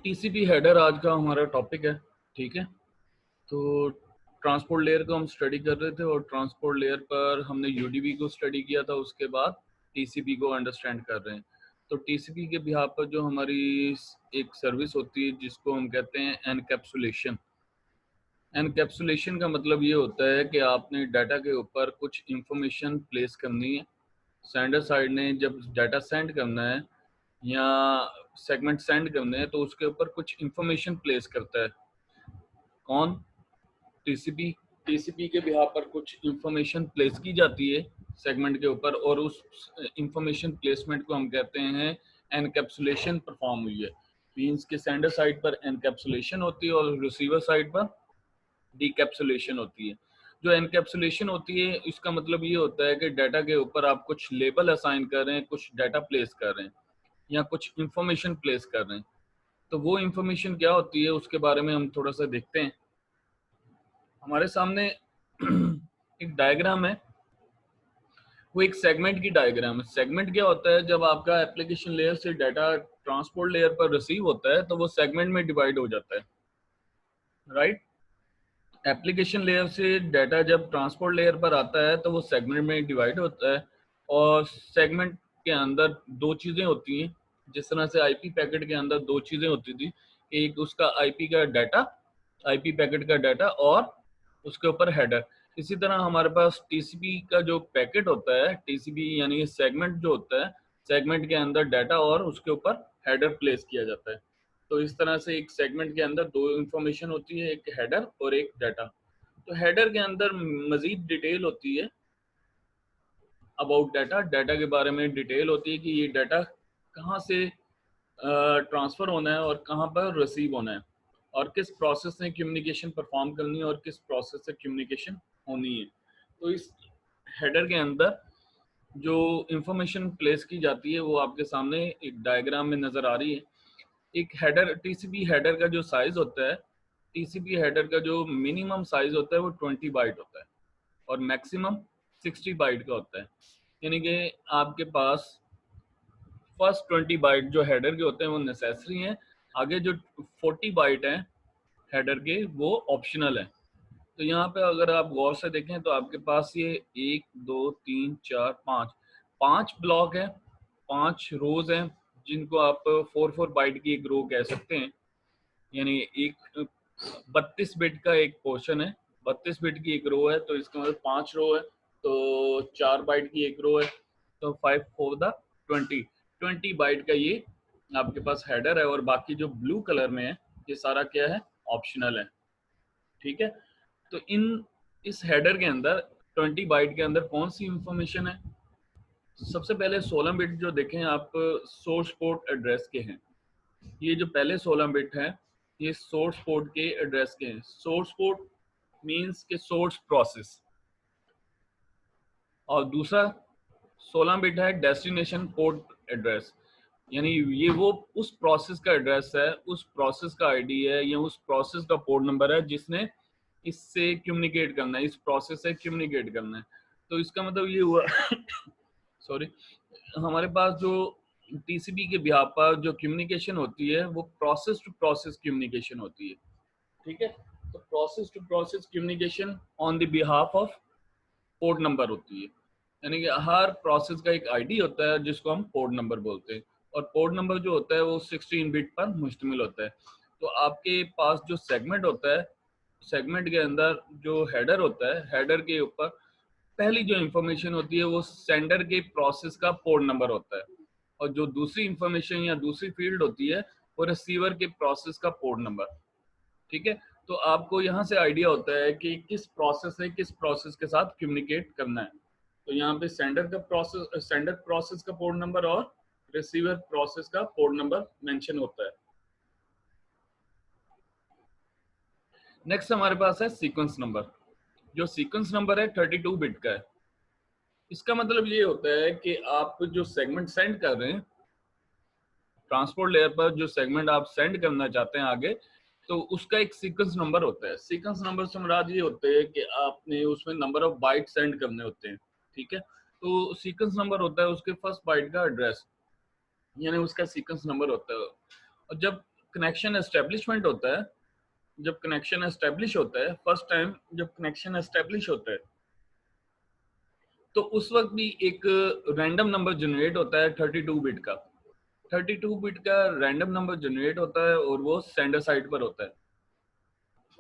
TCP header आज का हमारा टॉपिक है। ठीक है, तो ट्रांसपोर्ट लेयर को हम स्टडी कर रहे थे और ट्रांसपोर्ट लेयर पर हमने यूडीपी को स्टडी किया था, उसके बाद टीसीपी को अंडरस्टैंड कर रहे हैं। तो टीसीपी के बिहाफ पर जो हमारी एक सर्विस होती है जिसको हम कहते हैं एनकैप्सुलेशन। एनकैप्सुलेशन का मतलब ये होता है कि आपने डाटा के ऊपर कुछ इंफॉर्मेशन प्लेस करनी है। सेंडर साइड ने जब डाटा सेंड करना है या सेगमेंट सेंड करने हैं तो उसके ऊपर कुछ इंफॉर्मेशन प्लेस करता है। कौन? टीसीपी। टीसीपी के बिहाफ पर कुछ इंफॉर्मेशन प्लेस की जाती है सेगमेंट के ऊपर और उस इंफॉर्मेशन प्लेसमेंट को हम कहते हैं एनकैप्सुलेशन परफॉर्म हुई है। मींस के सेंडर साइड पर एनकैप्सुलेशन होती है और रिसीवर साइड पर डीकैप्सुलेशन होती है। जो एनकैप्सुलेशन होती है इसका मतलब ये होता है कि डाटा के ऊपर आप कुछ लेबल असाइन कर रहे हैं, कुछ डाटा प्लेस कर रहे हैं या कुछ इंफॉर्मेशन प्लेस कर रहे हैं। तो वो इंफॉर्मेशन क्या होती है उसके बारे में हम थोड़ा सा देखते हैं। हमारे सामने एक डायग्राम है, वो एक सेगमेंट की डायग्राम है। सेगमेंट क्या होता है? जब आपका एप्लीकेशन लेयर से डाटा ट्रांसपोर्ट लेयर पर रिसीव होता है तो वो सेगमेंट में डिवाइड हो जाता है, राइट। एप्लीकेशन लेयर से डाटा जब ट्रांसपोर्ट लेयर पर आता है तो वो सेगमेंट में डिवाइड होता है और सेगमेंट के अंदर दो चीज़ें होती हैं। जिस तरह से आईपी पैकेट के अंदर दो चीज़ें होती थी, एक उसका आईपी का डाटा, आईपी पैकेट का डाटा और उसके ऊपर हेडर। इसी तरह हमारे पास टीसीपी का जो पैकेट होता है, टीसीपी यानी सेगमेंट जो होता है, सेगमेंट के अंदर डाटा और उसके ऊपर हेडर प्लेस किया जाता है। तो इस तरह से एक सेगमेंट के अंदर दो इंफॉर्मेशन होती है, एक हेडर और एक डाटा। तो हेडर के अंदर मजीद डिटेल होती है अबाउट डाटा, डाटा के बारे में डिटेल होती है कि ये डाटा कहाँ से ट्रांसफ़र होना है और कहाँ पर रिसीव होना है और किस प्रोसेस से कम्युनिकेशन परफॉर्म करनी है और किस प्रोसेस से कम्युनिकेशन होनी है। तो इस हेडर के अंदर जो इंफॉर्मेशन प्लेस की जाती है वो आपके सामने एक डायग्राम में नज़र आ रही है। एक हेडर, टीसीपी हेडर का जो साइज़ होता है, टीसीपी हेडर का जो मिनिमम साइज़ होता है वो 20 बाइट होता है और मैक्सिमम 60 बाइट का होता है। यानी कि आपके पास फर्स्ट 20 बाइट जो हेडर के होते हैं वो नेसेसरी हैं, आगे जो 40 बाइट हैं हेडर के वो ऑप्शनल है। तो यहाँ पे अगर आप गौर से देखें तो आपके पास ये 1 2 3 4 5 5 ब्लॉक है, 5 रोज हैं जिनको आप 4 बाइट की एक रो कह सकते हैं। यानी एक 32 बिट का एक पोर्शन है, 32 बिट की एक रो है, तो इसका मतलब 5 रो है, तो 4 बाइट की एक रो है, तो 5 4 द 20 बाइट का ये आपके पास हेडर है और बाकी जो ब्लू कलर में है ये सारा क्या है? ऑप्शनल है। ठीक है, तो इस हेडर के अंदर 20 बाइट के अंदर कौन सी इंफॉर्मेशन है? सबसे पहले 16 बिट जो देखें आप सोर्स पोर्ट एड्रेस के हैं। ये जो पहले 16 बिट है ये सोर्स पोर्ट के एड्रेस के हैं। सोर्स पोर्ट मींस के सोर्स प्रोसेस, और दूसरा 16 बिट है डेस्टिनेशन पोर्ट एड्रेस, यानी ये वो उस प्रोसेस का एड्रेस है, उस प्रोसेस का आईडी है या उस प्रोसेस का पोर्ट नंबर है जिसने इससे कम्युनिकेट करना है, इस प्रोसेस से कम्युनिकेट करना है। तो इसका मतलब ये हुआ सॉरी, हमारे पास जो टीसीपी के बिहाफ पर जो कम्युनिकेशन होती है वो प्रोसेस टू प्रोसेस कम्युनिकेशन होती है। ठीक है, तो process to process communication on the behalf of port number होती है। यानी कि हर प्रोसेस का एक आईडी होता है जिसको हम पोर्ट नंबर बोलते हैं और पोर्ट नंबर जो होता है वो 16 बिट पर मुश्तमिल होता है। तो आपके पास जो सेगमेंट होता है, सेगमेंट के अंदर जो हेडर होता है, हेडर के ऊपर पहली जो इंफॉर्मेशन होती है वो सेंडर के प्रोसेस का पोर्ट नंबर होता है और जो दूसरी इंफॉर्मेशन या दूसरी फील्ड होती है वो रिसीवर के प्रोसेस का पोर्ट नंबर। ठीक है, तो आपको यहाँ से आइडिया होता है कि किस प्रोसेस से किस प्रोसेस के साथ कम्युनिकेट करना है। तो यहाँ पे सेंडर का प्रोसेस, सेंडर प्रोसेस का पोर्ट नंबर और रिसीवर प्रोसेस का पोर्ट नंबर मेंशन होता है। नेक्स्ट हमारे पास है सीक्वेंस नंबर। जो सीक्वेंस नंबर है 32 बिट का है। इसका मतलब ये होता है कि आप जो सेगमेंट सेंड कर रहे हैं ट्रांसपोर्ट लेयर पर, जो सेगमेंट आप सेंड करना चाहते हैं आगे, तो उसका एक सीक्वेंस नंबर होता है। सीक्वेंस नंबर से मुराद ये होते हैं कि आपने उसमें नंबर ऑफ बाइट सेंड करने होते हैं। ठीक है, तो सीक्वेंस नंबर होता है उसके फर्स्ट बाइट का एड्रेस, यानी उसका सीक्वेंस नंबर होता है। और जब कनेक्शन एस्टेब्लिशमेंट होता है, जब कनेक्शन एस्टेब्लिश होता है, फर्स्ट टाइम जब कनेक्शन एस्टेब्लिश होता है, तो उस वक्त भी एक रैंडम नंबर जनरेट होता है 32 बिट का। 32 बिट का रैंडम नंबर जनरेट होता है और वो सेंडर साइड पर होता है,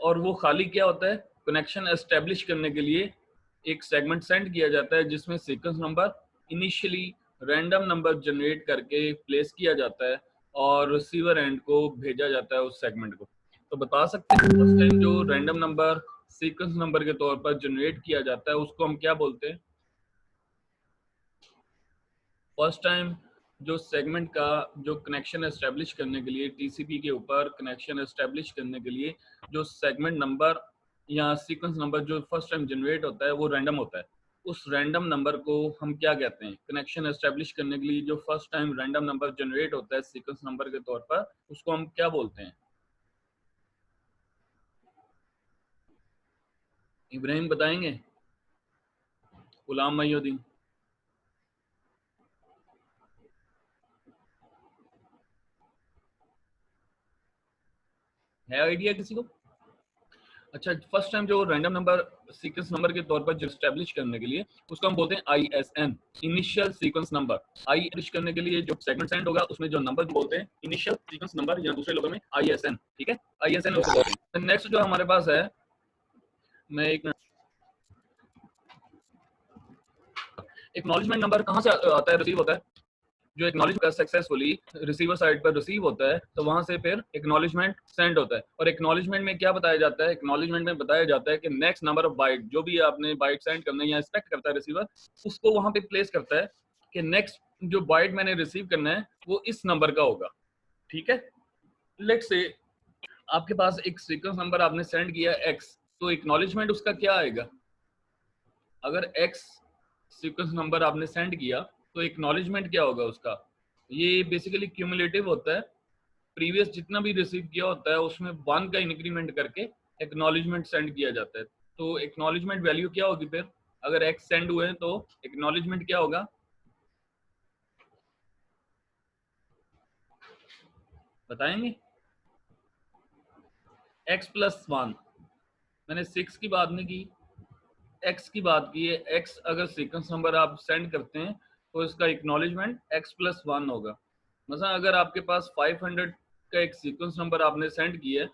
और वो खाली क्या होता है, कनेक्शन एस्टेब्लिश करने के लिए एक सेगमेंट सेंड किया जाता है जिसमें sequence number initially random number generate करके प्लेस किया जाता है और रिसीवर एंड को भेजा जाता है उस सेगमेंट को। तो बता सकते हैं फर्स्ट टाइम जो रैंडम नंबर सीक्वेंस नंबर के तौर पर जनरेट किया जाता है उसको हम क्या बोलते हैं? फर्स्ट टाइम जो सेगमेंट का जो कनेक्शन एस्टेब्लिश करने के लिए टीसीपी के ऊपर कनेक्शन एस्टेब्लिश करने के लिए जो सेगमेंट नंबर या सीक्वेंस नंबर जो फर्स्ट टाइम जनरेट होता है वो रैंडम होता है। उस रैंडम नंबर को हम क्या कहते हैं? कनेक्शन एस्टेब्लिश करने के लिए जो first time random number generate होता है सीक्वेंस नंबर के तौर पर, उसको हम क्या बोलते हैं? इब्राहिम बताएंगे? गुलाम मोहिउद्दीन? है आइडिया किसी को? अच्छा, फर्स्ट टाइम जो रैंडम नंबर सीक्वेंस नंबर के तौर पर जो एस्टेब्लिश करने के लिए उसको हम बोलते हैं आईएसएन, इनिशियल सीक्वेंस नंबर। आई एस्टेब्लिश करने के लिए जो सेगमेंट सेंड होगा उसमें जो नंबर बोलते हैं इनिशियल सीक्वेंस नंबर, या दूसरे लोगों में आईएसएन। ठीक है, आईएसएन उसको बोलते हैं। नेक्स्ट जो हमारे पास है, मैं एक एक्नॉलेजमेंट नंबर कहाँ से आता है, रिसीव होता है। जो एक्नॉलेज का सक्सेसफुली रिसीवर साइड पर रिसीव होता है तो वहां से फिर एक्नॉलेजमेंट सेंड होता है, और एक्नॉलेजमेंट में क्या बताया जाता है? एक्नॉलेजमेंट में बताया जाता है कि नेक्स्ट नंबर ऑफ बाइट, जो भी आपने बाइट सेंड करना है या एक्सपेक्ट करता है रिसीवर, उसको वहां पे प्लेस करता है कि नेक्स्ट जो बाइट मैंने रिसीव करना है वो इस नंबर का होगा। ठीक है, लेट्स से आपके पास एक सीक्वेंस नंबर आपने सेंड किया एक्स, तो एक्नॉलेजमेंट उसका क्या आएगा? अगर एक्स सीक्वेंस नंबर आपने सेंड किया तो एक्नॉलेजमेंट क्या होगा उसका? ये बेसिकली क्यूमुलेटिव होता है, प्रीवियस जितना भी रिसीव किया होता है उसमें 1 का इंक्रीमेंट करके एक्नॉलेजमेंट सेंड किया जाता है। तो एक्नॉलेजमेंट वैल्यू क्या होगी फिर? अगर एक्स सेंड हुए तो एक्नॉलेजमेंट क्या होगा, बताएंगे? एक्स प्लस 1, मैंने 6 की बात नहीं की, एक्स की बात की है। एक्स अगर सीक्वेंस नंबर आप सेंड करते हैं तो इसका एक्नॉलेजमेंट एक्स प्लस 1 होगा। मतलब अगर आपके पास 500 का एक सीक्वेंस नंबर आपने सेंड किया है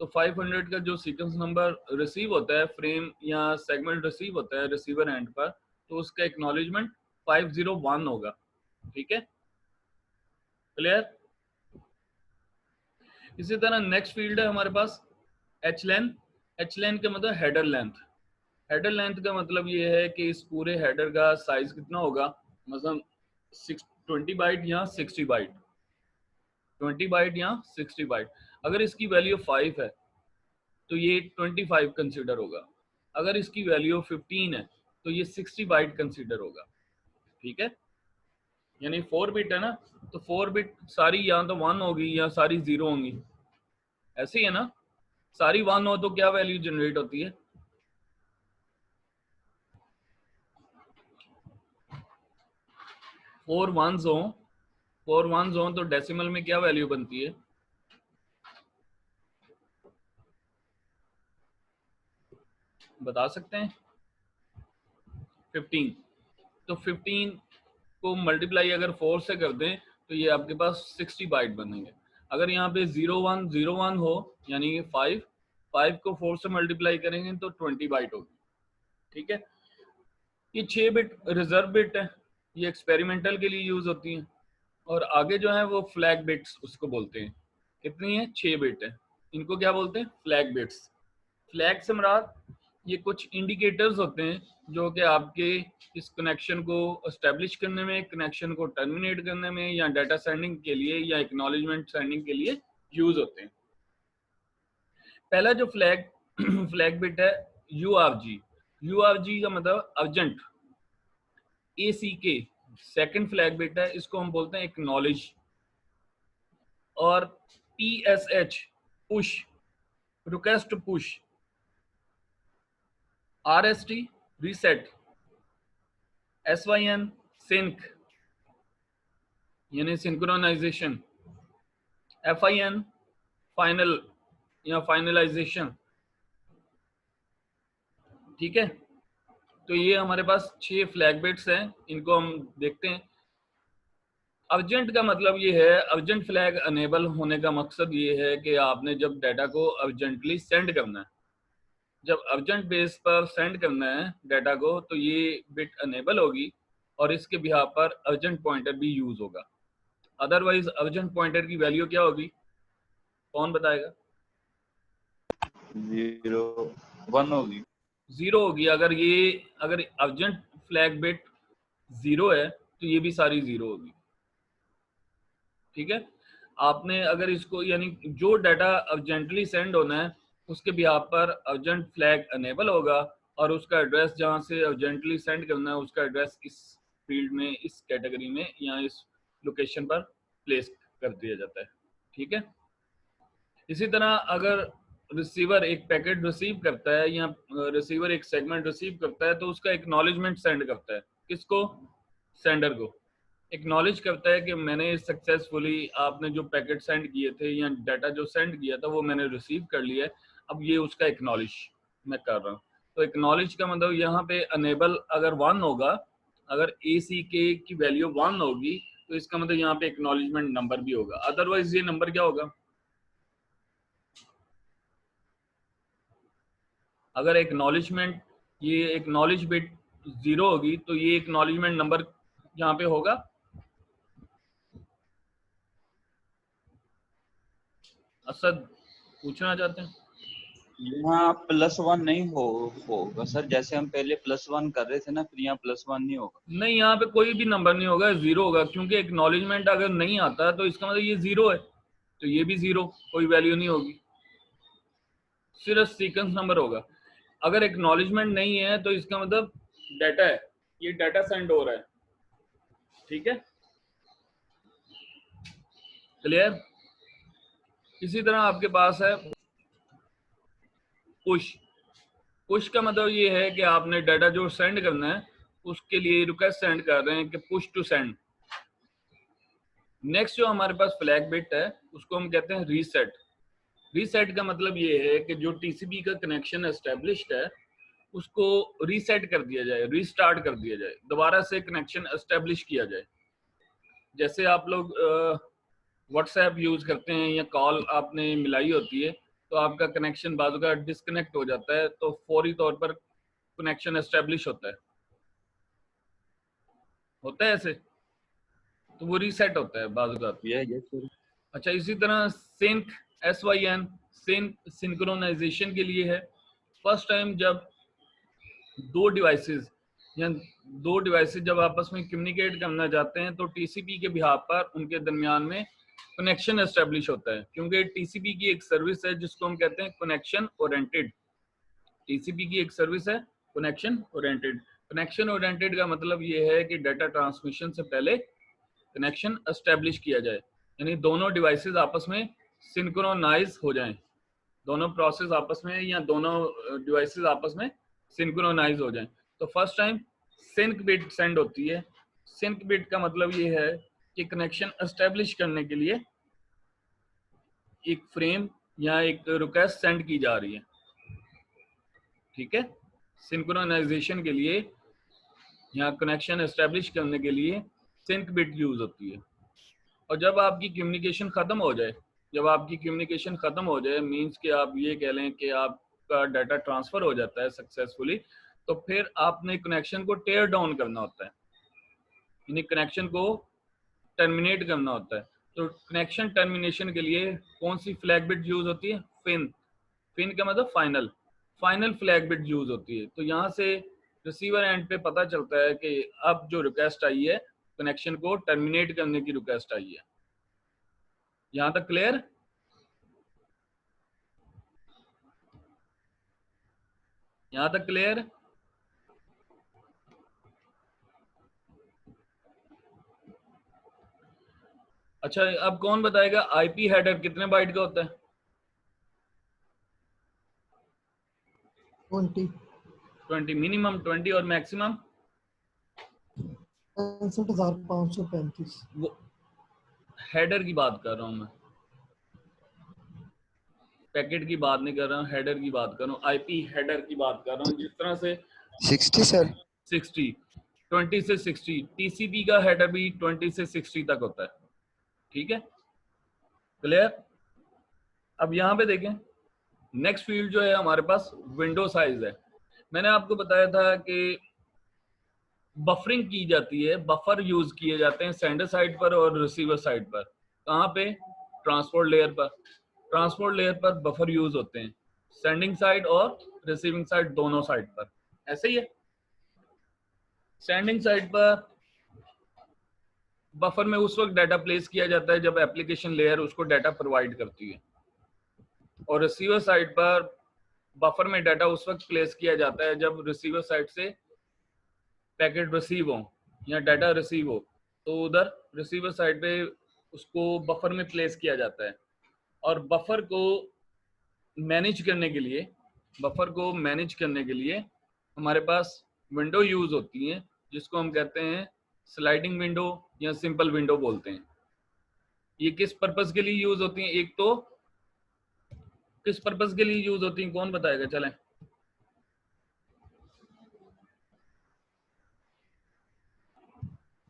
तो 500 का जो सीक्वेंस नंबर रिसीव होता है, फ्रेम या सेगमेंट रिसीव होता है रिसीवर एंड पर, तो उसका एक्नॉलेजमेंट 501 होगा। ठीक है, क्लियर? इसी तरह नेक्स्ट फील्ड है हमारे पास एच लेन। एच लेन का मतलब हेडर लेंथ। हेडर लेंथ का मतलब ये है कि इस पूरे हेडर का साइज कितना होगा, मतलब 20 बाइट या 60 बाइट, 20 बाइट या 60 बाइट। अगर इसकी वैल्यू 5 है तो ये 25 कंसीडर होगा, अगर इसकी वैल्यू 15 है तो ये 60 बाइट कंसीडर होगा। ठीक है, यानी 4 बिट है ना, तो 4 बिट सारी या तो 1 होगी या सारी 0 होंगी, ऐसे ही है ना? सारी 1 हो तो क्या वैल्यू जनरेट होती है? 4 1s हो, 4 1s हो तो डेसिमल में क्या वैल्यू बनती है? बता सकते हैं? 15। तो 15 को मल्टीप्लाई अगर 4 से कर दें तो ये आपके पास 60 बाइट बनेंगे। अगर यहाँ पे 0101 हो यानी 5 को 4 से मल्टीप्लाई करेंगे तो 20 बाइट होगी। ठीक है, ये 6 बिट रिजर्व बिट है, ये एक्सपेरिमेंटल के लिए यूज होती हैं। और आगे जो है वो फ्लैग बिट्स उसको बोलते हैं। कितनी है? 6 बिट है। इनको क्या बोलते हैं? Flag bits. फ्लैग से मुराद ये कुछ इंडिकेटर्स होते हैं जो कि आपके इस कनेक्शन को एस्टेब्लिश करने में, कनेक्शन को टर्मिनेट करने में, या डाटा सेंडिंग के लिए या एक्नॉलेजमेंट सेंडिंग के लिए यूज होते हैं। पहला जो फ्लैग फ्लैग बिट है यूआरजी। यूआरजी का मतलब urgent, ACK। Second flag bit है, इसको हम बोलते हैं एक्नॉलेज। और PSH push, request push. RST reset. SYN sync यानी सिंक्रोनाइजेशन। FIN फाइनल या फाइनलाइजेशन, ठीक है। तो ये हमारे पास 6 फ्लैग बिट्स हैं, इनको हम देखते हैं। अर्जेंट का मतलब ये है, अर्जेंट फ्लैग अनेबल होने का मकसद ये है कि आपने जब डाटा को अर्जेंटली सेंड करना है, जब अर्जेंट बेस पर सेंड करना है डाटा को, तो ये बिट अनेबल होगी और इसके बिहाफ पर अर्जेंट पॉइंटर भी यूज होगा। अदरवाइज अर्जेंट पॉइंटर की वैल्यू क्या होगी, कौन बताएगा? 0 1 होगी, 0 होगी। अगर अर्जेंट फ्लैग बिट 0 है तो ये भी सारी 0 होगी, ठीक है। आपने अगर इसको, यानी जो डाटा अर्जेंटली सेंड होना है उसके बिहाफ पर अर्जेंट फ्लैग अनेबल होगा और उसका एड्रेस जहां से अर्जेंटली सेंड करना है उसका एड्रेस इस फील्ड में, इस कैटेगरी में या इस लोकेशन पर प्लेस कर दिया जाता है, ठीक है। इसी तरह अगर रिसीवर एक पैकेट रिसीव करता है या रिसीवर एक सेगमेंट रिसीव करता है तो उसका एक्नॉलेजमेंट सेंड करता है, किसको? सेंडर को। एक्नॉलेज करता है कि मैंने सक्सेसफुली, आपने जो पैकेट सेंड किए थे या डाटा जो सेंड किया था वो मैंने रिसीव कर लिया है, अब ये उसका एक्नॉलेज मैं कर रहा हूँ। तो एक्नॉलेज का मतलब यहाँ पे अनेबल अगर 1 होगा, अगर ACK की वैल्यू 1 होगी तो इसका मतलब यहाँ पे एक्नॉलेजमेंट नंबर भी होगा, अदरवाइज ये नंबर क्या होगा? अगर एक्नॉलेजमेंट, ये एक्नॉलेज बिट 0 होगी तो ये एक्नॉलेजमेंट नंबर यहाँ पे होगा। असद पूछना चाहते हैं? यहाँ +1 नहीं होगा सर, जैसे हम पहले +1 कर रहे थे ना, फिर यहाँ +1 नहीं होगा। नहीं, यहाँ पे कोई भी नंबर नहीं होगा, 0 होगा, क्योंकि एक्नॉलेजमेंट अगर नहीं आता तो इसका मतलब ये 0 है, तो ये भी 0, कोई वैल्यू नहीं होगी, सिर्फ सीक्वेंस नंबर होगा। अगर एक्नॉलेजमेंट नहीं है तो इसका मतलब डाटा है, ये डाटा सेंड हो रहा है, ठीक है, क्लियर। इसी तरह आपके पास है पुश। पुश का मतलब ये है कि आपने डाटा जो सेंड करना है उसके लिए रिक्वेस्ट सेंड कर रहे हैं कि पुश टू सेंड। नेक्स्ट जो हमारे पास फ्लैग बिट है उसको हम कहते हैं रीसेट। रीसेट का मतलब ये है कि जो टीसीपी का कनेक्शन एस्टेब्लिश्ड है उसको रीसेट कर दिया जाए, रीस्टार्ट कर दिया जाए, दोबारा से कनेक्शन एस्टेब्लिश किया जाए। जैसे आप लोग व्हाट्सएप यूज करते हैं या कॉल आपने मिलाई होती है तो आपका कनेक्शन बाजू का डिस्कनेक्ट हो जाता है तो फौरी तौर पर कनेक्शन एस्टेब्लिश होता है ऐसे, तो वो रीसेट होता है बाजू का। यस। अच्छा, इसी तरह सिंक, SYN, सिंक सिंक्रोनाइजेशन के लिए है। फर्स्ट टाइम जब दो डिवाइसेस जब आपस में कम्युनिकेट करना चाहते हैं तो टीसीपी के बिहाफ पर उनके दरमियान में कनेक्शन एस्टेब्लिश होता है, क्योंकि टीसीपी की एक सर्विस है जिसको हम कहते हैं कनेक्शन ओरिएंटेड। टीसीपी की एक सर्विस है कनेक्शन ओरिएंटेड। कनेक्शन ओरिएंटेड का मतलब ये है कि डाटा ट्रांसमिशन से पहले कनेक्शन एस्टेब्लिश किया जाए, यानी दोनों डिवाइसेस आपस में सिंक्रोनाइज हो जाएं, दोनों प्रोसेस आपस में या दोनों डिवाइसेस आपस में सिंक्रोनाइज हो जाएं। तो first time sync bit send होती है। सिंक बिट का मतलब ये है कि कनेक्शन एस्टेब्लिश करने के लिए एक फ्रेम या एक रिक्वेस्ट सेंड की जा रही है, ठीक है। सिंक्रोनाइजेशन के लिए या कनेक्शन एस्टेब्लिश करने के लिए सिंक बिट यूज होती है। और जब आपकी कम्युनिकेशन खत्म हो जाए, जब आपकी कम्युनिकेशन खत्म हो जाए मींस कि आप ये कह लें कि आपका डाटा ट्रांसफर हो जाता है सक्सेसफुली, तो फिर आपने कनेक्शन को टेयर डाउन करना होता है, यानी कनेक्शन को टर्मिनेट करना होता है। तो कनेक्शन टर्मिनेशन के लिए कौन सी फ्लैग बिट यूज होती है? फिन। फिन का मतलब final, final flag bit use होती है। तो यहाँ से रिसीवर एंड पे पता चलता है कि अब जो रिक्वेस्ट आई है कनेक्शन को टर्मिनेट करने की रिक्वेस्ट आई है। यहाँ तक क्लियर? यहाँ तक क्लियर? अच्छा, अब कौन बताएगा आईपी हेडर कितने बाइट का होता है? 20 मिनिमम, 20 और मैक्सिमम 65,535। वो हेडर की बात कर रहा हूं मैं। पैकेट की बात नहीं कर रहा हूँ, हेडर की बात कर रहा हूँ, आईपी हेडर की बात कर रहा हूँ। जिस तरह से 60 सर 60, 20 से 60, टीसीपी का हेडर भी 20 से 60 तक होता है। ठीक है, क्लियर। अब यहाँ पे देखें, नेक्स्ट फील्ड जो है हमारे पास विंडो साइज है। मैंने आपको बताया था कि बफरिंग की जाती है, बफर यूज किए जाते हैं सेंडर साइड पर और रिसीवर साइड पर। कहाँ पे? ट्रांसपोर्ट लेयर पर। ट्रांसपोर्ट लेयर पर बफर यूज होते हैं सेंडिंग साइड और रिसीविंग साइड, दोनों साइड पर। ऐसे ही है, सेंडिंग साइड पर बफर में उस वक्त डाटा प्लेस किया जाता है जब एप्लीकेशन लेयर उसको डाटा प्रोवाइड करती है, और रिसीवर साइड पर बफर में डाटा उस वक्त प्लेस किया जाता है जब रिसीवर साइड से पैकेट रिसीव हो या डाटा रिसीव हो, तो उधर रिसीवर साइड पे उसको बफर में प्लेस किया जाता है। और बफर को मैनेज करने के लिए, हमारे पास विंडो यूज होती है जिसको हम कहते हैं स्लाइडिंग विंडो या सिंपल विंडो बोलते हैं। ये किस पर्पस के लिए यूज होती हैं? एक तो किस पर्पस के लिए यूज होती हैं, कौन बताएगा? चलें,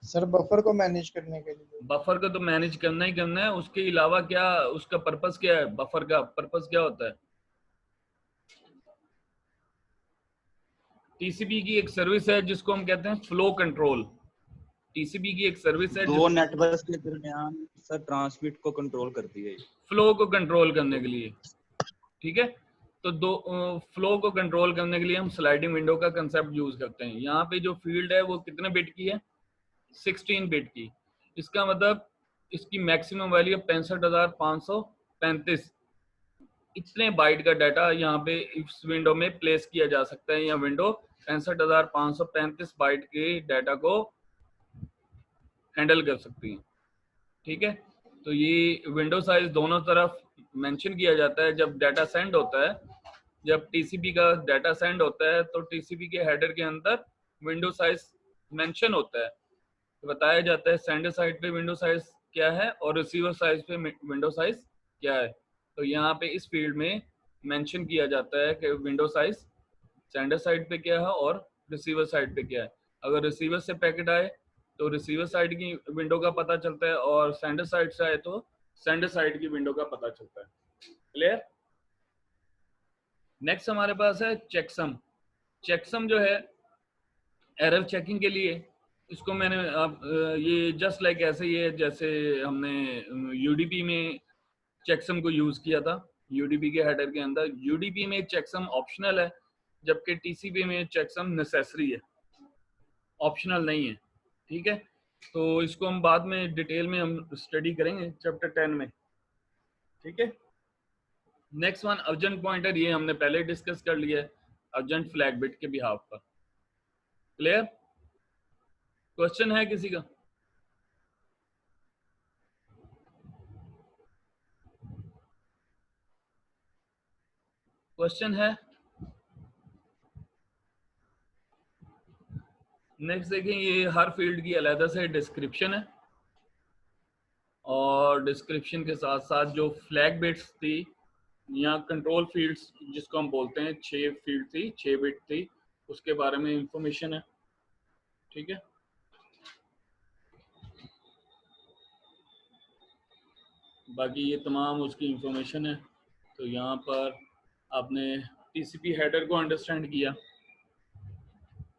सर बफर को मैनेज करने के लिए। बफर को तो मैनेज करना ही करना है, उसके अलावा क्या उसका पर्पस क्या है? बफर का पर्पस क्या होता है? टीसीपी की एक सर्विस है जिसको हम कहते हैं फ्लो कंट्रोल। टीसीपी की एक सर्विस है दो नेटवर्क के दरमियान सर ट्रांसमिट को कंट्रोल करती है, फ्लो को कंट्रोल करने के लिए। ठीक है, तो दो फ्लो को कंट्रोल करने के लिए हम स्लाइडिंग विंडो का कंसेप्ट यूज करते हैं। यहाँ पे जो फील्ड है वो कितने बिट की है? 16 बिट की। इसका मतलब इसकी मैक्सिमम वैल्यू 65,535। इतने बाइट का डाटा यहाँ पे इस विंडो में प्लेस किया जा सकता है, या विंडो 65,535 बाइट के डाटा को हैंडल कर सकती है। ठीक है, तो ये विंडो साइज दोनों तरफ मेंशन किया जाता है जब डाटा सेंड होता है। जब टीसीपी का डाटा सेंड होता है तो टीसीपी के हेडर के अंदर विंडो साइज मेंशन होता है, तो बताया जाता है सेंडर साइड पे विंडो साइज क्या है और रिसीवर साइज पे विंडो साइज क्या है। तो यहाँ पे इस फील्ड में मेंशन किया जाता है कि विंडो साइज सेंडर साइड पे क्या है और रिसीवर साइड पे क्या है। अगर रिसीवर से पैकेट आए तो रिसीवर साइड की विंडो का पता चलता है, और सेंडर साइड से आए तो सेंडर साइड की विंडो का पता चलता है। क्लियर। नेक्स्ट हमारे पास है चेकसम। चेकसम जो है एरर चेकिंग के लिए, इसको मैंने अब ये जस्ट लाइक ऐसे ही है जैसे हमने यूडीपी में चेकसम को यूज किया था। यूडीपी के हेडर के अंदर यूडीपी में चेकसम ऑप्शनल है, जबकि टीसीपी में चेकसम नेसेसरी है, ऑप्शनल नहीं है। ठीक है, तो इसको हम बाद में डिटेल में हम स्टडी करेंगे चैप्टर 10 में। ठीक है, नेक्स्ट वन अर्जेंट पॉइंटर, ये हमने पहले डिस्कस कर लिया है, अर्जेंट फ्लैग बिट के बिहाफ पर। क्लियर। क्वेश्चन है किसी का? क्वेश्चन है? नेक्स्ट देखें, ये हर फील्ड की अलग से डिस्क्रिप्शन है, और डिस्क्रिप्शन के साथ साथ जो फ्लैग बिट्स थी या कंट्रोल फील्ड्स जिसको हम बोलते हैं, 6 फील्ड थी, 6 बिट थी, उसके बारे में इंफॉर्मेशन है। ठीक है, बाकी ये तमाम उसकी इंफॉर्मेशन है। तो यहाँ पर आपने टीसीपी हेडर को अंडरस्टैंड किया,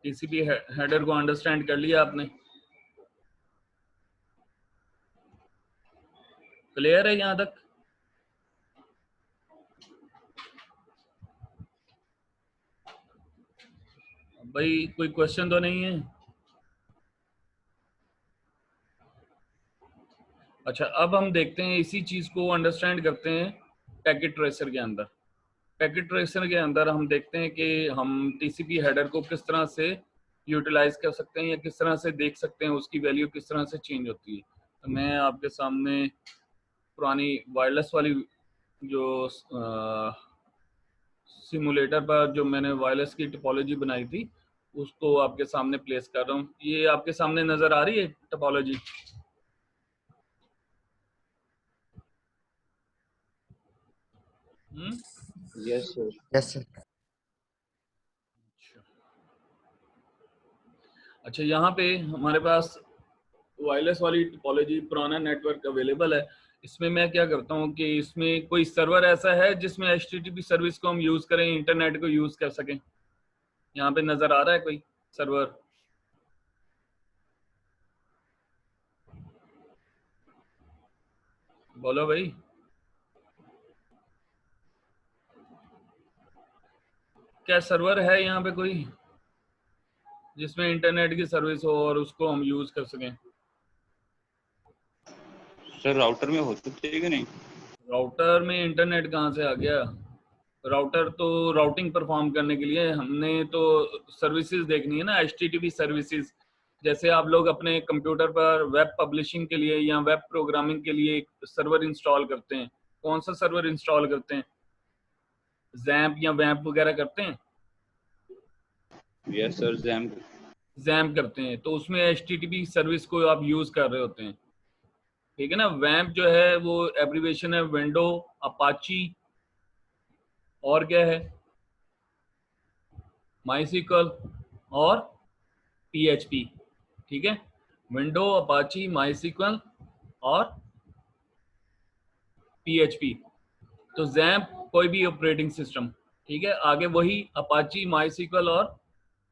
टीसीपी हेडर को अंडरस्टैंड कर लिया आपने। क्लियर है यहाँ तक? भाई कोई क्वेश्चन तो नहीं है? अच्छा, अब हम देखते हैं, इसी चीज को अंडरस्टैंड करते हैं पैकेट ट्रेसर के अंदर। पैकेट ट्रेसर के अंदर हम देखते हैं कि हम टीसीपी हेडर को किस तरह से यूटिलाइज कर सकते हैं या किस तरह से देख सकते हैं, उसकी वैल्यू किस तरह से चेंज होती है। तो मैं आपके सामने पुरानी वायरलेस वाली जो सिमुलेटर पर जो मैंने वायरलेस की टोपोलॉजी बनाई थी उसको आपके सामने प्लेस कर रहा हूँ। ये आपके सामने नजर आ रही है topology? Yes sir. Yes sir. अच्छा, यहाँ पे हमारे पास वायरलेस वाली टोपोलॉजी पुराना नेटवर्क अवेलेबल है। इसमें मैं क्या करता हूँ कि इसमें कोई सर्वर ऐसा है जिसमें HTTP सर्विस को हम यूज करें, इंटरनेट को यूज कर सकें। यहाँ पे नजर आ रहा है कोई सर्वर? बोलो भाई। क्या सर्वर है यहाँ पे कोई जिसमें इंटरनेट की सर्विस हो और उसको हम यूज कर सकें? सर राउटर में हो सकते है कि नहीं? राउटर में इंटरनेट कहाँ से आ गया? राउटर तो राउटिंग परफॉर्म करने के लिए, हमने तो सर्विसेज देखनी है ना, HTTP सर्विसेज। जैसे आप लोग अपने कंप्यूटर पर वेब पब्लिशिंग के लिए या वेब प्रोग्रामिंग के लिए एक सर्वर इंस्टॉल करते हैं। कौन सा सर्वर इंस्टॉल करते हैं? जैम्प या वैम्प वगैरह करते हैं? यस सर, जैम्प करते हैं, तो उसमें HTTP सर्विस को आप यूज कर रहे होते हैं, ठीक है ना। वैम्प जो है वो एब्रीविएशन है विंडो अपाची और क्या है, माइसिकल और PHP, ठीक है। विंडो अपाची माइसिकल और PHP। तो जैम्प कोई भी ऑपरेटिंग सिस्टम, ठीक है, आगे वही अपाची माइसिकल और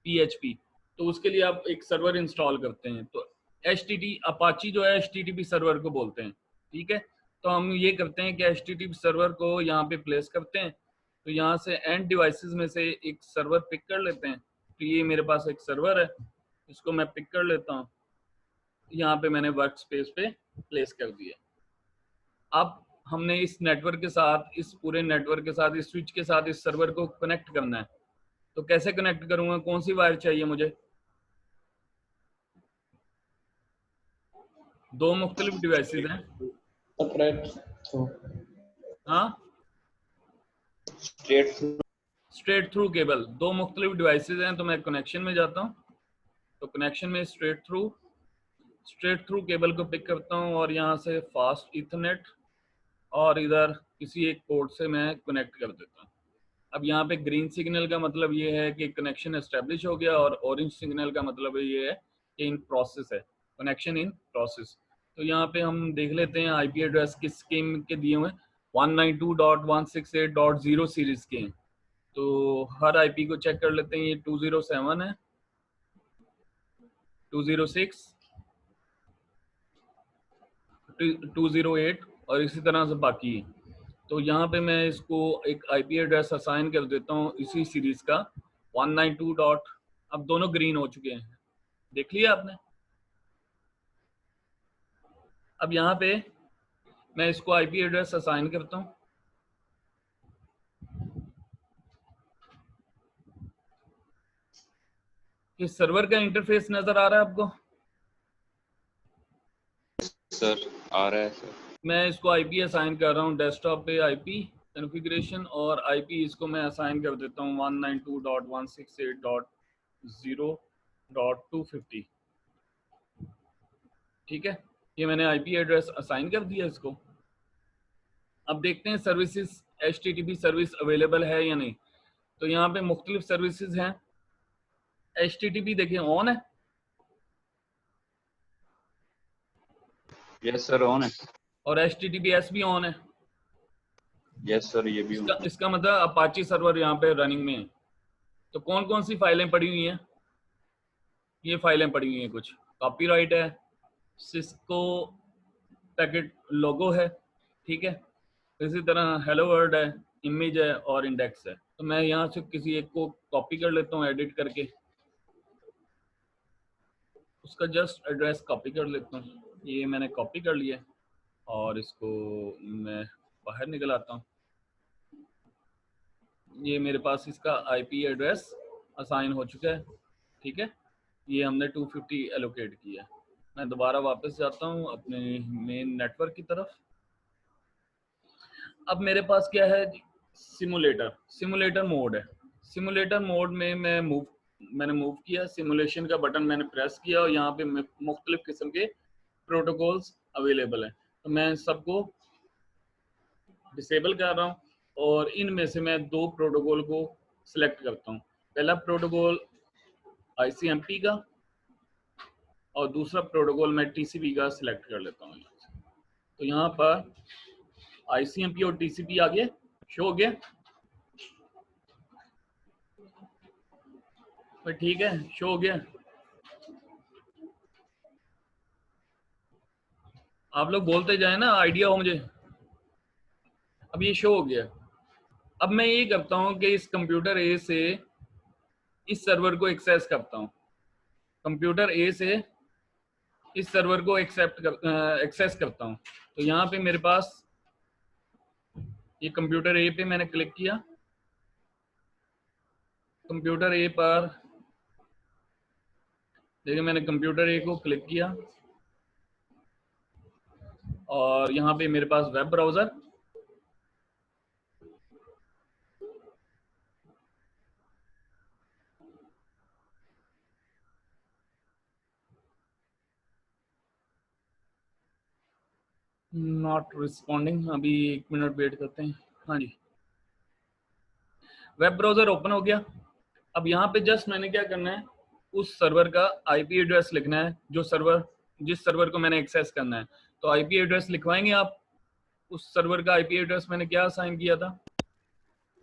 PHP। तो उसके लिए आप एक सर्वर इंस्टॉल करते हैं। तो अपाची जो है HTTP सर्वर को बोलते हैं, ठीक है। तो हम ये करते हैं कि HTTP सर्वर को यहाँ पे प्लेस करते हैं। तो यहाँ से एंड डिवाइसेस में से एक सर्वर पिक कर लेते हैं। तो ये मेरे पास एक सर्वर है, इसको मैं पिक कर लेता हूँ। यहाँ पे मैंने वर्क स्पेस पे प्लेस कर दिया। अब हमने इस नेटवर्क के साथ, इस पूरे नेटवर्क के साथ, इस स्विच के साथ इस सर्वर को कनेक्ट करना है। तो कैसे कनेक्ट करूंगा? कौन सी वायर चाहिए मुझे? दो मुख्तलिफ डिवाइसेस हैं। हाँ, स्ट्रेट थ्रू केबल, दो मुख्तलिफ डिवाइसेस हैं। तो मैं कनेक्शन में जाता हूँ, तो कनेक्शन में स्ट्रेट थ्रू केबल को पिक करता हूँ और यहाँ से फास्ट ईथरनेट और इधर किसी एक पोर्ट से मैं कनेक्ट कर देता हूँ। अब यहाँ पे ग्रीन सिग्नल का मतलब ये है कि कनेक्शन एस्टेब्लिश हो गया, और ऑरेंज सिग्नल का मतलब ये है कि इन प्रोसेस है, कनेक्शन इन प्रोसेस। तो यहाँ पे हम देख लेते हैं IP एड्रेस किस स्कीम के दिए हुए हैं। 192.168.0 सीरीज के हैं। तो हर IP को चेक कर लेते हैं। ये 207 है, 206, 208 और इसी तरह से बाकी है। तो यहाँ पे मैं इसको एक IP एड्रेस असाइन कर देता हूँ इसी सीरीज का 192. अब दोनों ग्रीन हो चुके हैं, देख लिया आपने। अब यहाँ पे मैं इसको IP एड्रेस असाइन करता हूँ। इस सर्वर का इंटरफेस नजर आ रहा है आपको? सर आ रहा है सर। मैं इसको IP असाइन कर रहा हूँ डेस्कटॉप पे, IP कॉन्फ़िगरेशन, और IP इसको मैं असाइन कर देता हूँ 192.168.0.250, ठीक है। ये मैंने IP एड्रेस असाइन कर दिया इसको। अब देखते हैं सर्विसेज HTTP सर्विस अवेलेबल है या नहीं। तो यहाँ पे मुख्तलिफ सर्विसेज हैं। HTTP देखिए ऑन है। यस सर ऑन है। और HTTPS भी ऑन है। यस सर ये भी इसका मतलब अपाची सर्वर यहाँ पे रनिंग में है। तो कौन कौन सी फाइलें पड़ी हुई हैं? ये फाइलें पड़ी हुई हैं, कुछ कॉपीराइट है, सिस्को पैकेट लोगो है, ठीक है। इसी तरह हेलो वर्ल्ड है, इमेज है और इंडेक्स है। तो मैं यहाँ से किसी एक को कॉपी कर लेता हूँ एडिट करके, उसका जस्ट एड्रेस कॉपी कर लेता हूँ। ये मैंने कॉपी कर लिया और इसको मैं बाहर निकल आता हूँ। ये मेरे पास इसका IP एड्रेस असाइन हो चुका है, ठीक है। ये हमने 250 एलोकेट किया। मैं दोबारा वापस जाता हूँ अपने मेन नेटवर्क की तरफ। अब मेरे पास क्या है? सिमुलेटर मोड है। सिमुलेटर मोड में मैंने मूव किया, सिमुलेशन का बटन मैंने प्रेस किया और यहाँ पे मुख्तलिफ किस्म के प्रोटोकॉल्स अवेलेबल हैं। तो मैं सबको डिसेबल कर रहा हूँ। और इनमें से मैं 2 प्रोटोकॉल को सिलेक्ट करता हूँ। पहला प्रोटोकॉल ICMP का और दूसरा प्रोटोकॉल मैं TCP का सिलेक्ट कर लेता हूँ। तो यहाँ पर ICMP और TCP आ गया, शो हो गया। ठीक है, शो हो गया। आप लोग बोलते जाए ना, आइडिया हो मुझे। अब ये शो हो गया। अब मैं ये करता हूँ कि इस कंप्यूटर ए से इस सर्वर को एक्सेस करता हूँ। कंप्यूटर ए से इस सर्वर को एक्सेस करता हूँ। तो यहाँ पे मेरे पास ये कंप्यूटर ए पे मैंने क्लिक किया। कंप्यूटर ए पर देखिए, मैंने कंप्यूटर ए को क्लिक किया और यहाँ पे मेरे पास वेब ब्राउज़र, नॉट रिस्पॉन्डिंग। अभी 1 मिनट वेट करते हैं। हाँ जी, वेब ब्राउज़र ओपन हो गया। अब यहाँ पे जस्ट मैंने क्या करना है, उस सर्वर का IP एड्रेस लिखना है, जिस सर्वर को मैंने एक्सेस करना है। तो IP एड्रेस लिखवाएंगे आप। उस सर्वर का IP एड्रेस मैंने क्या असाइन किया था?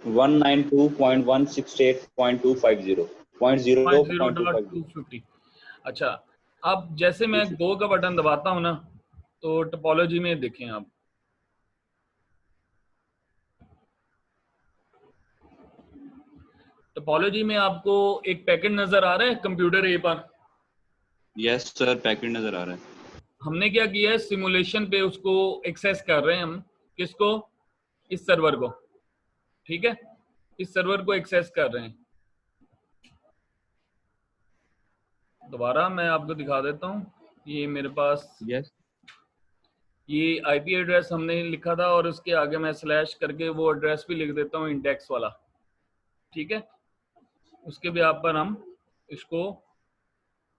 192.168.250.0.0.250. अच्छा, अब जैसे मैं गो का बटन दबाता हूँ ना, तो टोपोलॉजी में देखें आप, टोपोलॉजी में आपको एक पैकेट नजर आ रहा है कंप्यूटर ए पर। यस सर, पैकेट नजर आ रहा है। हमने क्या किया है, सिमुलेशन पे उसको एक्सेस कर रहे हैं हम। किसको? इस सर्वर को। ठीक है, इस सर्वर को एक्सेस कर रहे हैं। दोबारा मैं आपको दिखा देता हूँ। ये मेरे पास यस, ये IP एड्रेस हमने लिखा था और उसके आगे मैं स्लैश करके वो एड्रेस भी लिख देता हूँ, इंडेक्स वाला। ठीक है, उसके भी आप पर हम इसको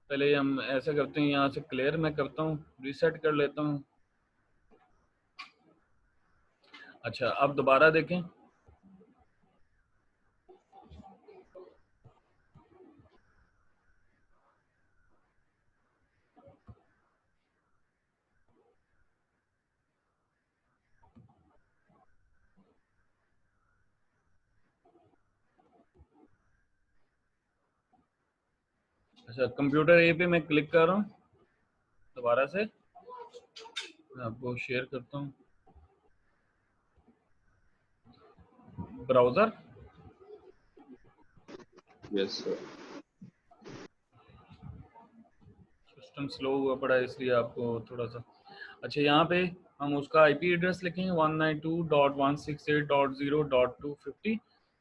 पहले हम ऐसा करते हैं, यहाँ से क्लियर मैं करता हूँ, रीसेट कर लेता हूँ। अच्छा, अब दोबारा देखें। अच्छा, कंप्यूटर ए पे मैं क्लिक कर रहा हूँ। दोबारा से मैं आपको शेयर करता हूँ browser. Yes sir. System slow हुआ पड़ा है इसलिए आपको थोड़ा सा। अच्छा, यहाँ पे हम उसका IP एड्रेस लिखेंगे 192.168.0.250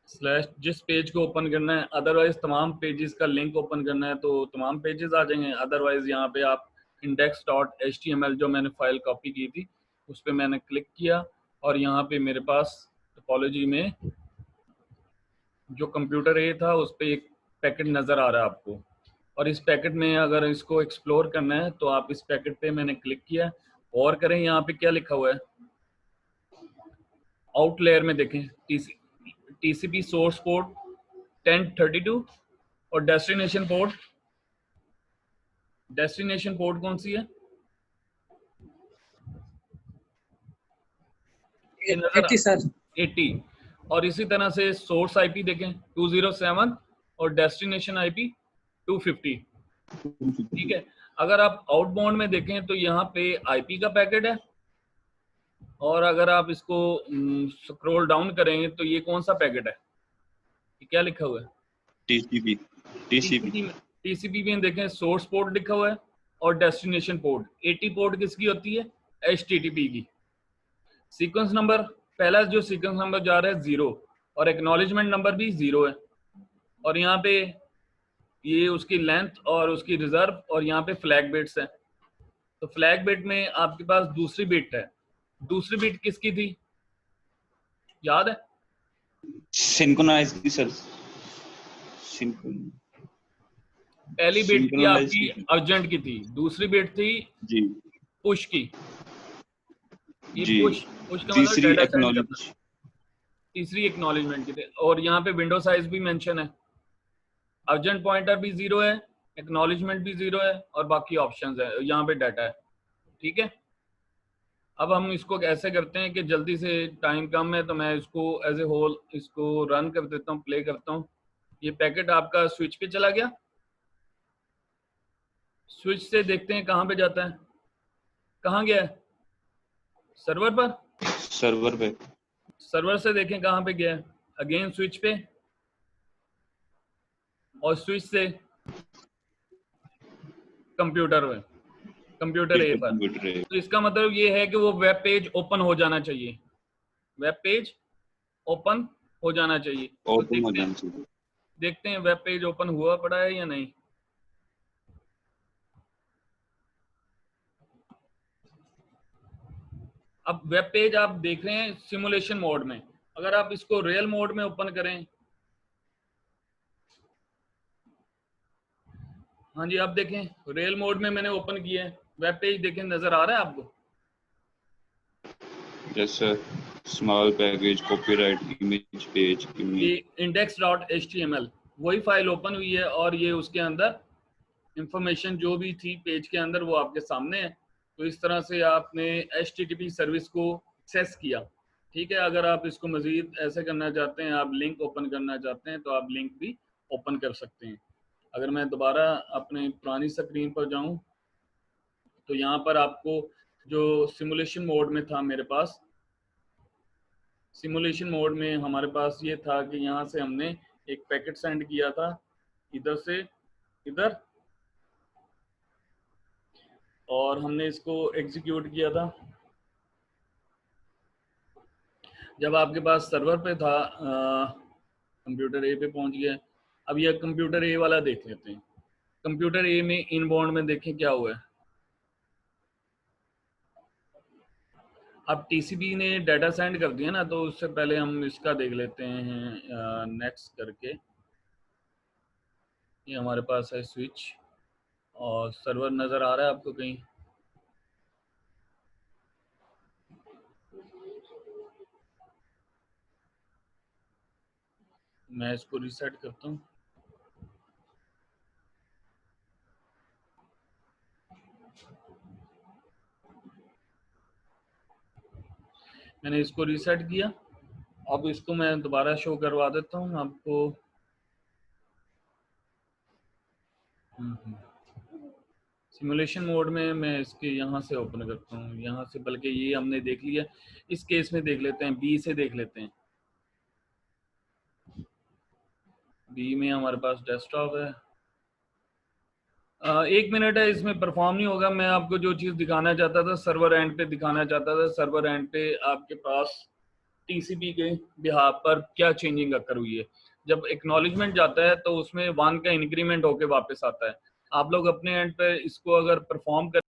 स्लैश, जिस पेज को ओपन करना है। अदरवाइज तमाम पेजेस का लिंक ओपन करना है तो तमाम पेजेस आ जाएंगे। अदरवाइज यहाँ पे आप index.html जो मैंने फाइल कॉपी की थी उस पर मैंने क्लिक किया और यहाँ पे मेरे पास टोपोलॉजी में जो कंप्यूटर ए था उस पर एक पैकेट नज़र आ रहा है आपको। और इस पैकेट में अगर इसको एक्सप्लोर करना है तो आप इस पैकेट पे मैंने क्लिक किया और करें। यहाँ पे क्या लिखा हुआ है, आउट लेयर में देखें, TCP सोर्स पोर्ट 1032 और डेस्टिनेशन पोर्ट कौन सी है? 80 सर। 80। और इसी तरह से सोर्स IP देखें 207 और डेस्टिनेशन IP 250। ठीक है, अगर आप आउटबाउंड में देखें तो यहाँ पे IP का पैकेट है और अगर आप इसको स्क्रॉल डाउन करेंगे तो ये कौन सा पैकेट है, ये क्या लिखा हुआ है? TCP में देखें सोर्स पोर्ट लिखा हुआ है और डेस्टिनेशन पोर्ट। 80 पोर्ट किसकी होती है? HTTP की। सीक्वेंस नंबर, पहला जो सीक्वेंस नंबर जा रहा है 0 और एक्नॉलेजमेंट नंबर भी 0 है। और यहाँ पे ये उसकी लेंथ और उसकी रिजर्व और यहाँ पे फ्लैग बिट्स है। तो फ्लैग बिट में आपके पास दूसरी बिट है। दूसरी बिट किसकी थी, याद है? सिंक्रोनाइज की सर। पहली बिट थी आपकी अर्जेंट की थी, दूसरी बिट थी जी पुश की। ये जी, पुश का मतलब तीसरी डाटा सेंड एक्नॉलेज। करना। तीसरी एक्नॉलेजमेंट की थी, और यहाँ पे विंडो साइज भी मेंशन है, अर्जेंट पॉइंटर भी 0 है, एक्नॉलेजमेंट भी 0 है, और बाकी ऑप्शंस है, यहाँ पे डाटा है। ठीक है, अब हम इसको ऐसे करते हैं कि जल्दी से टाइम कम है तो मैं इसको एज ए होल इसको रन कर देता हूँ, प्ले करता हूँ। ये पैकेट आपका स्विच पे चला गया, स्विच से देखते हैं कहाँ पे जाता है, कहाँ गया है, सर्वर पर, सर्वर पे। सर्वर से देखें कहाँ पे गया है, अगेन स्विच पे, और स्विच से कंप्यूटर में, कंप्यूटर ए पर। तो इसका मतलब ये है कि वो वेब पेज ओपन हो जाना चाहिए, वेब पेज ओपन हो जाना चाहिए। तो देखते हैं वेब पेज ओपन हुआ पड़ा है या नहीं। अब वेब पेज आप देख रहे हैं सिमुलेशन मोड में, अगर आप इसको रियल मोड में ओपन करें, हाँ जी आप देखें रियल मोड में मैंने ओपन किया है, वेब पेज देखें नजर आ रहा है आपको? जैसे small package, copyright, image page, ये index.html वही फाइल ओपन हुई है, और ये उसके अंदर इंफॉर्मेशन जो भी थी पेज के अंदर वो आपके सामने है। तो इस तरह से आपने HTTP सर्विस को एक्सेस किया। ठीक है, अगर आप इसको मजीद ऐसे करना चाहते हैं, आप लिंक ओपन करना चाहते हैं, तो आप लिंक भी ओपन कर सकते हैं। अगर मैं दोबारा अपने पुरानी स्क्रीन पर जाऊं तो यहाँ पर आपको जो सिमुलेशन मोड में था, मेरे पास सिमुलेशन मोड में हमारे पास ये था कि यहाँ से हमने एक पैकेट सेंड किया था इधर से इधर, और हमने इसको एग्जीक्यूट किया था। जब आपके पास सर्वर पे था, कंप्यूटर ए पे पहुंच गया। अब यह कंप्यूटर ए वाला देख लेते हैं। कंप्यूटर ए में इनबाउंड में देखें क्या हुआ है। अब टीसीपी ने डाटा सेंड कर दिया ना, तो उससे पहले हम इसका देख लेते हैं नेक्स्ट करके। ये हमारे पास है स्विच, और सर्वर नज़र आ रहा है आपको कहीं? मैं इसको रीसेट करता हूँ। मैंने इसको रीसेट किया, अब इसको मैं दोबारा शो करवा देता हूँ आपको। सिमुलेशन मोड में मैं इसके यहाँ से ओपन करता हूँ, यहाँ से, बल्कि ये हमने देख लिया, इस केस में देख लेते हैं, बी से देख लेते हैं। बी में हमारे पास डेस्कटॉप है। 1 मिनट है, इसमें परफॉर्म नहीं होगा। मैं आपको जो चीज़ दिखाना चाहता था सर्वर एंड पे दिखाना चाहता था। सर्वर एंड पे आपके पास टीसीपी के बिहाफ पर क्या चेंजिंग अकर हुई है। जब एक्नॉलेजमेंट जाता है तो उसमें 1 का इंक्रीमेंट होके वापस आता है। आप लोग अपने एंड पे इसको अगर परफॉर्म कर